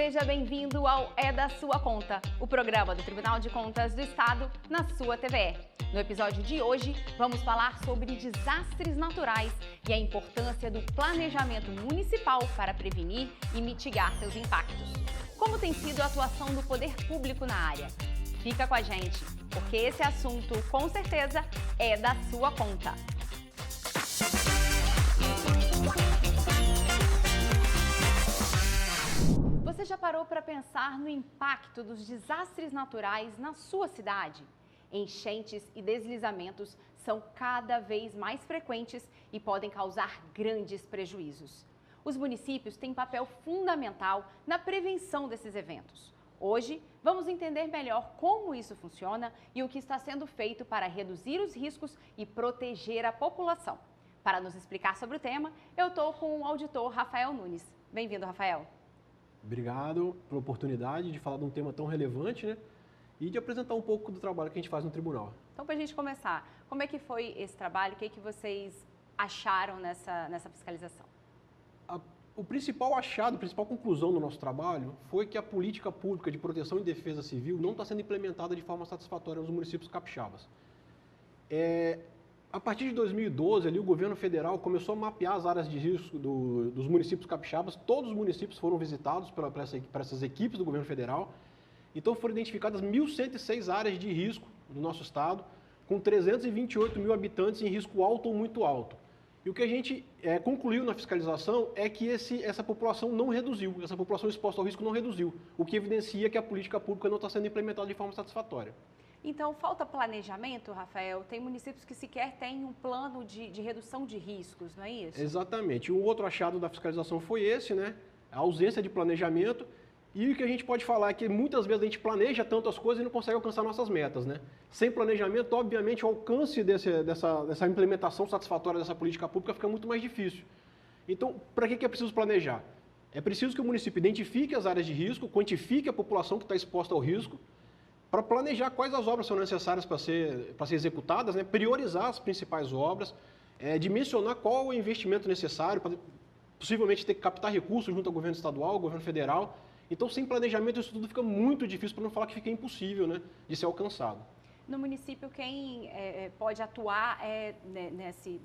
Seja bem-vindo ao É da Sua Conta, o programa do Tribunal de Contas do Estado na sua TVE. No episódio de hoje, vamos falar sobre desastres naturais e a importância do planejamento municipal para prevenir e mitigar seus impactos. Como tem sido a atuação do poder público na área? Fica com a gente, porque esse assunto, com certeza, é da sua conta. Você já parou para pensar no impacto dos desastres naturais na sua cidade? Enchentes e deslizamentos são cada vez mais frequentes e podem causar grandes prejuízos. Os municípios têm papel fundamental na prevenção desses eventos. Hoje, vamos entender melhor como isso funciona e o que está sendo feito para reduzir os riscos e proteger a população. Para nos explicar sobre o tema, eu estou com o auditor Rafael Nunes. Bem-vindo, Rafael. Obrigado pela oportunidade de falar de um tema tão relevante, né? E de apresentar um pouco do trabalho que a gente faz no tribunal. Então, para a gente começar, como é que foi esse trabalho? O que vocês acharam nessa fiscalização? O principal achado, a principal conclusão do nosso trabalho foi que a política pública de proteção e defesa civil não está sendo implementada de forma satisfatória nos municípios capixabas. A partir de 2012, ali, o governo federal começou a mapear as áreas de risco dos municípios capixabas. Todos os municípios foram visitados para essas equipes do governo federal. Então foram identificadas 1.106 áreas de risco no nosso estado, com 328 mil habitantes em risco alto ou muito alto. E o que a gente concluiu na fiscalização é que essa população não reduziu, essa população exposta ao risco não reduziu, o que evidencia que a política pública não está sendo implementada de forma satisfatória. Então, falta planejamento, Rafael? Tem municípios que sequer têm um plano de redução de riscos, não é isso? Exatamente. O outro achado da fiscalização foi esse, né? A ausência de planejamento. E o que a gente pode falar é que muitas vezes a gente planeja tantas coisas e não consegue alcançar nossas metas, né? Sem planejamento, obviamente, o alcance dessa implementação satisfatória dessa política pública fica muito mais difícil. Então, para que é preciso planejar? É preciso que o município identifique as áreas de risco, quantifique a população que está exposta ao risco, para planejar quais as obras são necessárias para ser executadas, né? Priorizar as principais obras, dimensionar qual é o investimento necessário, para possivelmente ter que captar recursos junto ao governo estadual, ao governo federal. Então, sem planejamento, isso tudo fica muito difícil, para não falar que fica impossível, né, de ser alcançado. No município, quem pode atuar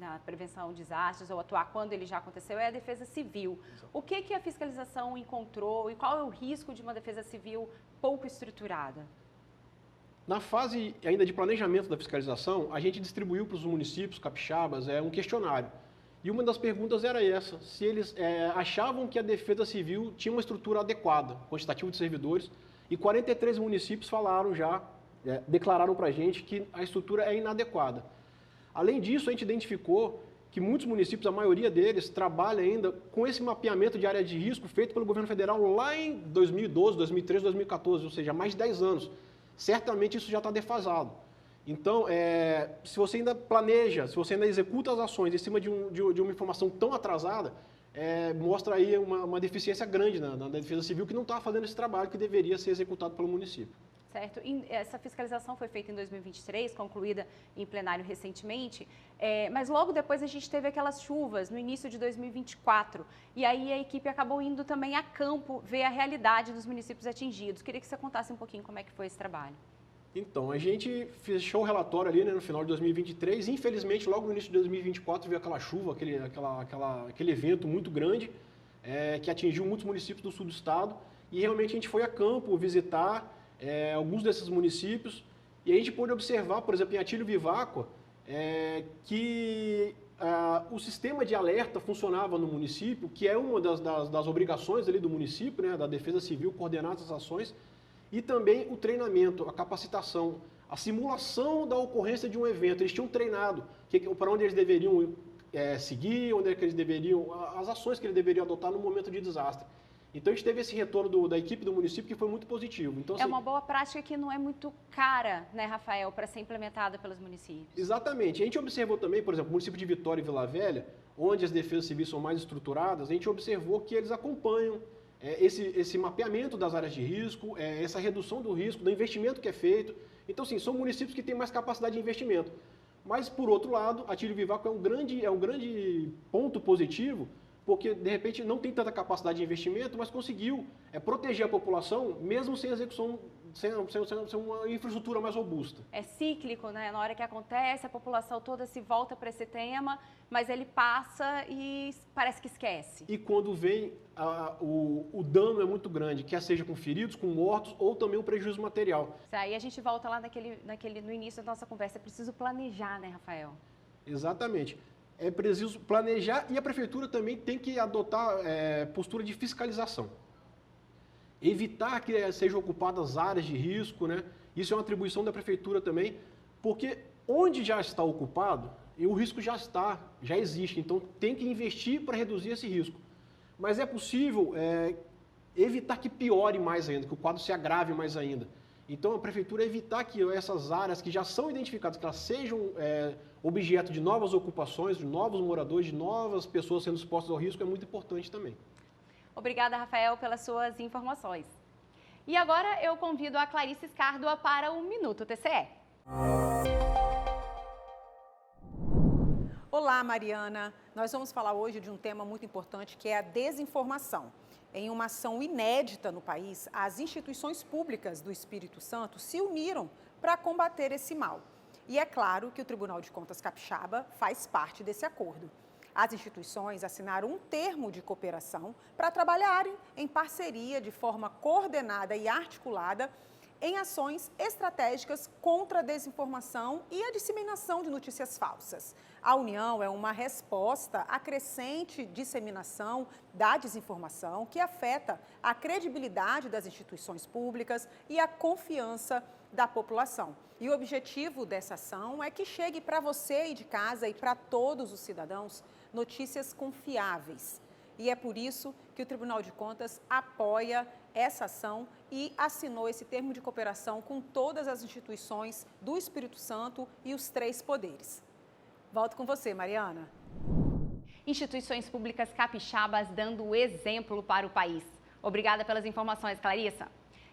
na prevenção de desastres ou atuar quando ele já aconteceu é a Defesa Civil. Exato. O que a fiscalização encontrou e qual é o risco de uma Defesa Civil pouco estruturada? Na fase ainda de planejamento da fiscalização, a gente distribuiu para os municípios capixabas um questionário. E uma das perguntas era essa, se eles achavam que a Defesa Civil tinha uma estrutura adequada, quantitativo de servidores, e 43 municípios falaram já, declararam para a gente que a estrutura é inadequada. Além disso, a gente identificou que muitos municípios, a maioria deles, trabalha ainda com esse mapeamento de área de risco feito pelo governo federal lá em 2012, 2013, 2014, ou seja, há mais de 10 anos. Certamente isso já está defasado. Então, se você ainda planeja, se você ainda executa as ações em cima de uma informação tão atrasada, mostra aí uma deficiência grande na Defesa Civil, que não está fazendo esse trabalho que deveria ser executado pelo município. Certo. Essa fiscalização foi feita em 2023, concluída em plenário recentemente, mas logo depois a gente teve aquelas chuvas no início de 2024, e aí a equipe acabou indo também a campo ver a realidade dos municípios atingidos. Queria que você contasse um pouquinho como é que foi esse trabalho. Então, a gente fechou o relatório ali, né, no final de 2023. Infelizmente, logo no início de 2024 veio aquela chuva, aquele evento muito grande que atingiu muitos municípios do sul do estado. E realmente a gente foi a campo visitar alguns desses municípios. E a gente pôde observar, por exemplo, em Atílio Viváqua, que o sistema de alerta funcionava no município, que é uma das obrigações ali do município, né, da Defesa Civil, coordenar essas ações. E também o treinamento, a capacitação, a simulação da ocorrência de um evento. Eles tinham treinado para onde eles deveriam seguir, onde é que eles deveriam, as ações que eles deveriam adotar no momento de desastre. Então a gente teve esse retorno da equipe do município que foi muito positivo. Então, assim, uma boa prática que não é muito cara, né, Rafael, para ser implementada pelos municípios. Exatamente. A gente observou também, por exemplo, o município de Vitória e Vila Velha, onde as defesas civis são mais estruturadas, a gente observou que eles acompanham esse mapeamento das áreas de risco, essa redução do risco, do investimento que é feito. Então, sim, são municípios que têm mais capacidade de investimento. Mas, por outro lado, Atílio Viváqua é um grande ponto positivo, porque de repente não tem tanta capacidade de investimento, mas conseguiu proteger a população mesmo sem execução, sem uma infraestrutura mais robusta. É cíclico, né? Na hora que acontece, a população toda se volta para esse tema, mas ele passa e parece que esquece. E quando vem, o dano é muito grande, quer seja com feridos, com mortos ou também o prejuízo material. Aí a gente volta lá no início da nossa conversa, é preciso planejar, né, Rafael? Exatamente. É preciso planejar e a prefeitura também tem que adotar postura de fiscalização. Evitar que sejam ocupadas áreas de risco, né? Isso é uma atribuição da prefeitura também, porque onde já está ocupado, o risco já existe, então tem que investir para reduzir esse risco. Mas é possível evitar que piore mais ainda, que o quadro se agrave mais ainda. Então a prefeitura evitar que essas áreas que já são identificadas, que elas sejam objeto de novas ocupações, de novos moradores, de novas pessoas sendo expostas ao risco, é muito importante também. Obrigada, Rafael, pelas suas informações. E agora eu convido a Clarice Scardua para o Minuto TCE. Olá, Mariana. Nós vamos falar hoje de um tema muito importante, que é a desinformação. Em uma ação inédita no país, as instituições públicas do Espírito Santo se uniram para combater esse mal. E é claro que o Tribunal de Contas Capixaba faz parte desse acordo. As instituições assinaram um termo de cooperação para trabalharem em parceria de forma coordenada e articulada em ações estratégicas contra a desinformação e a disseminação de notícias falsas. A união é uma resposta à crescente disseminação da desinformação que afeta a credibilidade das instituições públicas e a confiança da população. E o objetivo dessa ação é que chegue para você aí de casa e para todos os cidadãos notícias confiáveis. E é por isso que o Tribunal de Contas apoia essa ação e assinou esse termo de cooperação com todas as instituições do Espírito Santo e os 3 poderes. Volto com você, Mariana. Instituições públicas capixabas dando exemplo para o país. Obrigada pelas informações, Clarissa.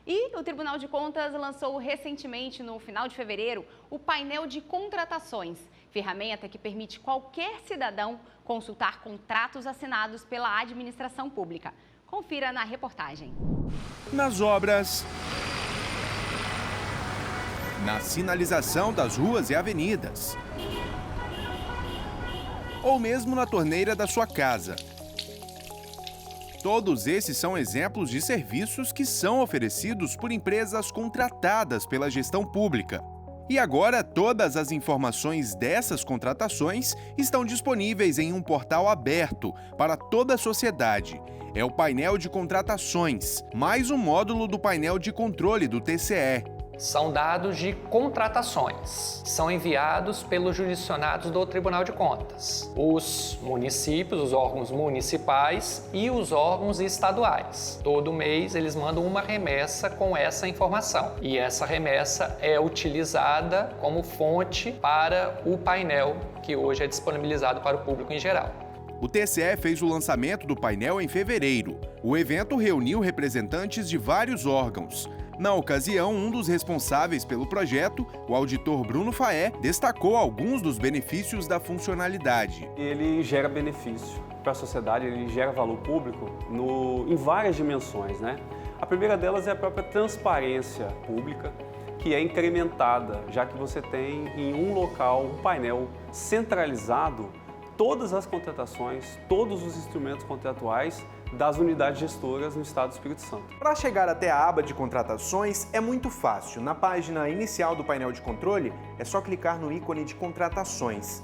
E o Tribunal de Contas lançou recentemente, no final de fevereiro, o painel de contratações, ferramenta que permite qualquer cidadão consultar contratos assinados pela administração pública. Confira na reportagem. Nas obras, na sinalização das ruas e avenidas, ou mesmo na torneira da sua casa. Todos esses são exemplos de serviços que são oferecidos por empresas contratadas pela gestão pública. E agora todas as informações dessas contratações estão disponíveis em um portal aberto para toda a sociedade. É o painel de contratações, mais um módulo do painel de controle do TCE. São dados de contratações. São enviados pelos jurisdicionados do Tribunal de Contas. Os municípios, os órgãos municipais e os órgãos estaduais. Todo mês eles mandam uma remessa com essa informação. E essa remessa é utilizada como fonte para o painel que hoje é disponibilizado para o público em geral. O TCE fez o lançamento do painel em fevereiro. O evento reuniu representantes de vários órgãos. Na ocasião, um dos responsáveis pelo projeto, o auditor Bruno Faé, destacou alguns dos benefícios da funcionalidade. Ele gera benefício para a sociedade, ele gera valor público em várias dimensões, né? A primeira delas é a própria transparência pública, que é incrementada, já que você tem em um local um painel centralizado todas as contratações, todos os instrumentos contratuais das unidades gestoras no Estado do Espírito Santo. Para chegar até a aba de contratações é muito fácil. Na página inicial do painel de controle, é só clicar no ícone de contratações.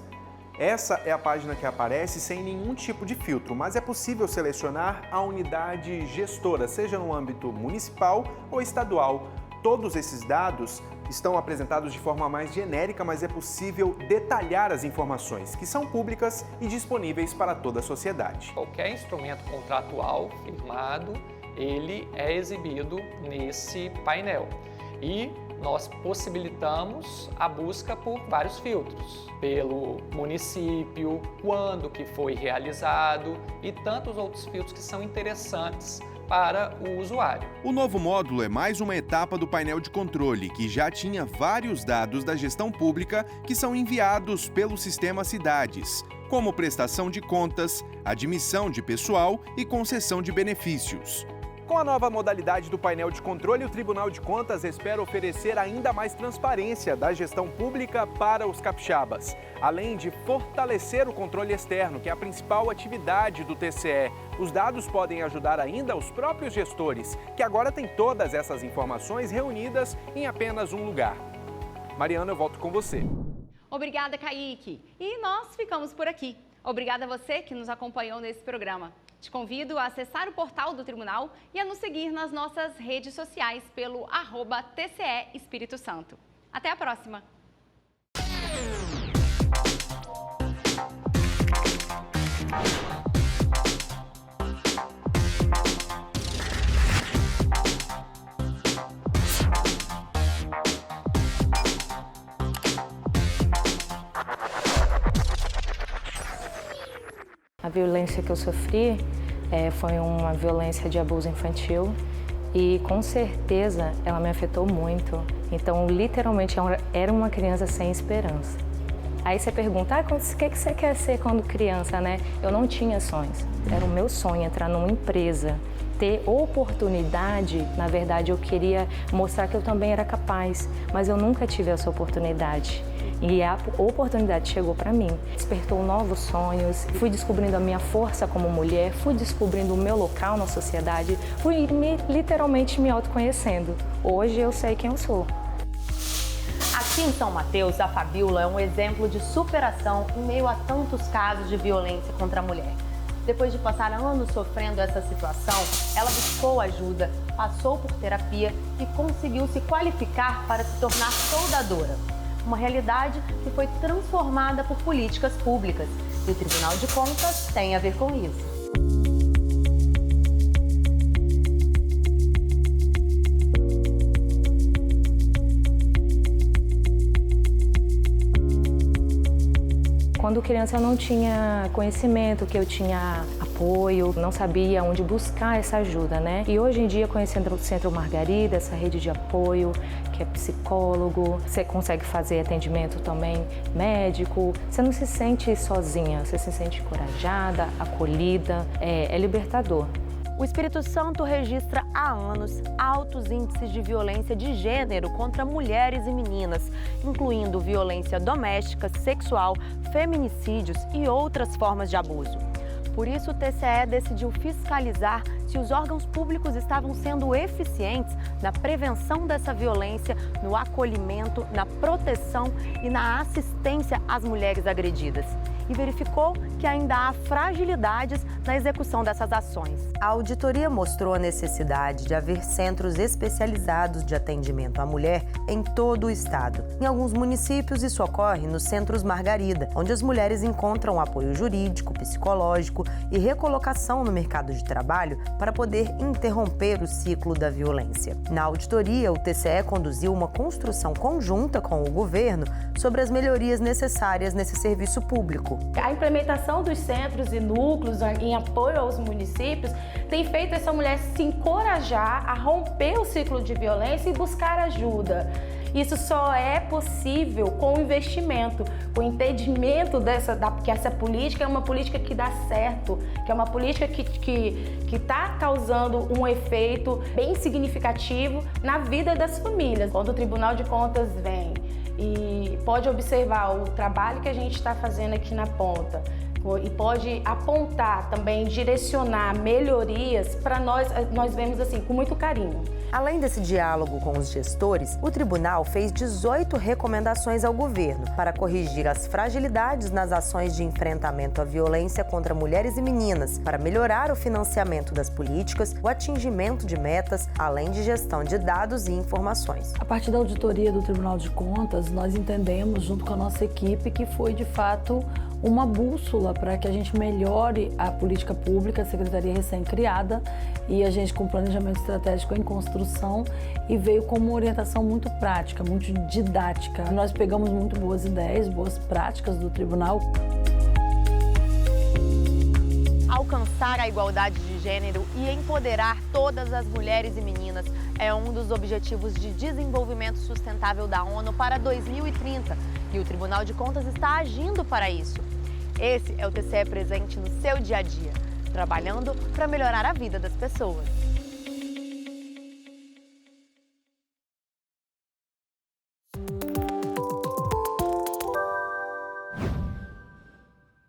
Essa é a página que aparece sem nenhum tipo de filtro, mas é possível selecionar a unidade gestora, seja no âmbito municipal ou estadual. Todos esses dados estão apresentados de forma mais genérica, mas é possível detalhar as informações, que são públicas e disponíveis para toda a sociedade. Qualquer instrumento contratual firmado, ele é exibido nesse painel. E nós possibilitamos a busca por vários filtros, pelo município, quando que foi realizado e tantos outros filtros que são interessantes para o usuário. O novo módulo é mais uma etapa do painel de controle, que já tinha vários dados da gestão pública que são enviados pelo Sistema Cidades. como prestação de contas, admissão de pessoal e concessão de benefícios. Com a nova modalidade do painel de controle, o Tribunal de Contas espera oferecer ainda mais transparência da gestão pública para os capixabas, além de fortalecer o controle externo, que é a principal atividade do TCE. Os dados podem ajudar ainda os próprios gestores, que agora têm todas essas informações reunidas em apenas um lugar. Mariana, eu volto com você. Obrigada, Kaique. E nós ficamos por aqui. Obrigada a você que nos acompanhou nesse programa. Te convido a acessar o portal do Tribunal e a nos seguir nas nossas redes sociais pelo @TCE Espírito Santo. Até a próxima! A violência que eu sofri foi uma violência de abuso infantil e, com certeza, ela me afetou muito. Então, literalmente, era uma criança sem esperança. Aí você pergunta, o que você quer ser quando criança, né? Eu não tinha sonhos. Era o meu sonho entrar numa empresa, ter oportunidade. Na verdade, eu queria mostrar que eu também era capaz, mas eu nunca tive essa oportunidade. E a oportunidade chegou para mim, despertou novos sonhos, fui descobrindo a minha força como mulher, fui descobrindo o meu local na sociedade, fui literalmente me autoconhecendo. Hoje eu sei quem eu sou. Aqui em São Mateus, a Fabíola é um exemplo de superação em meio a tantos casos de violência contra a mulher. Depois de passar anos sofrendo essa situação, ela buscou ajuda, passou por terapia e conseguiu se qualificar para se tornar soldadora. Uma realidade que foi transformada por políticas públicas. E o Tribunal de Contas tem a ver com isso. Quando criança eu não tinha conhecimento, que eu tinha apoio, não sabia onde buscar essa ajuda, né? E hoje em dia, conhecendo o Centro Margarida, essa rede de apoio, que é psicólogo, você consegue fazer atendimento também médico, você não se sente sozinha, você se sente encorajada, acolhida, é libertador. O Espírito Santo registra há anos altos índices de violência de gênero contra mulheres e meninas, incluindo violência doméstica, sexual, feminicídios e outras formas de abuso. Por isso, o TCE decidiu fiscalizar se os órgãos públicos estavam sendo eficientes na prevenção dessa violência, no acolhimento, na proteção e na assistência às mulheres agredidas. E verificou que ainda há fragilidades na execução dessas ações. A auditoria mostrou a necessidade de haver centros especializados de atendimento à mulher em todo o estado. Em alguns municípios, isso ocorre nos Centros Margarida, onde as mulheres encontram apoio jurídico, psicológico e recolocação no mercado de trabalho para poder interromper o ciclo da violência. Na auditoria, o TCE conduziu uma construção conjunta com o governo sobre as melhorias necessárias nesse serviço público. A implementação dos centros e núcleos em apoio aos municípios tem feito essa mulher se encorajar a romper o ciclo de violência e buscar ajuda. Isso só é possível com o investimento, com o entendimento que essa política é uma política que dá certo, que é uma política que está causando um efeito bem significativo na vida das famílias. Quando o Tribunal de Contas vem e pode observar o trabalho que a gente está fazendo aqui na ponta e pode apontar também, direcionar melhorias, para nós vemos assim, com muito carinho. Além desse diálogo com os gestores, o tribunal fez 18 recomendações ao governo para corrigir as fragilidades nas ações de enfrentamento à violência contra mulheres e meninas, para melhorar o financiamento das políticas, o atingimento de metas, além de gestão de dados e informações. A partir da auditoria do Tribunal de Contas, nós entendemos, junto com a nossa equipe, que foi de fato uma bússola para que a gente melhore a política pública, a secretaria recém-criada, e a gente com planejamento estratégico em construção, e veio com uma orientação muito prática, muito didática. Nós pegamos muito boas ideias, boas práticas do tribunal. Alcançar a igualdade de gênero e empoderar todas as mulheres e meninas é um dos objetivos de desenvolvimento sustentável da ONU para 2030, e o Tribunal de Contas está agindo para isso. Esse é o TCE presente no seu dia a dia, trabalhando para melhorar a vida das pessoas.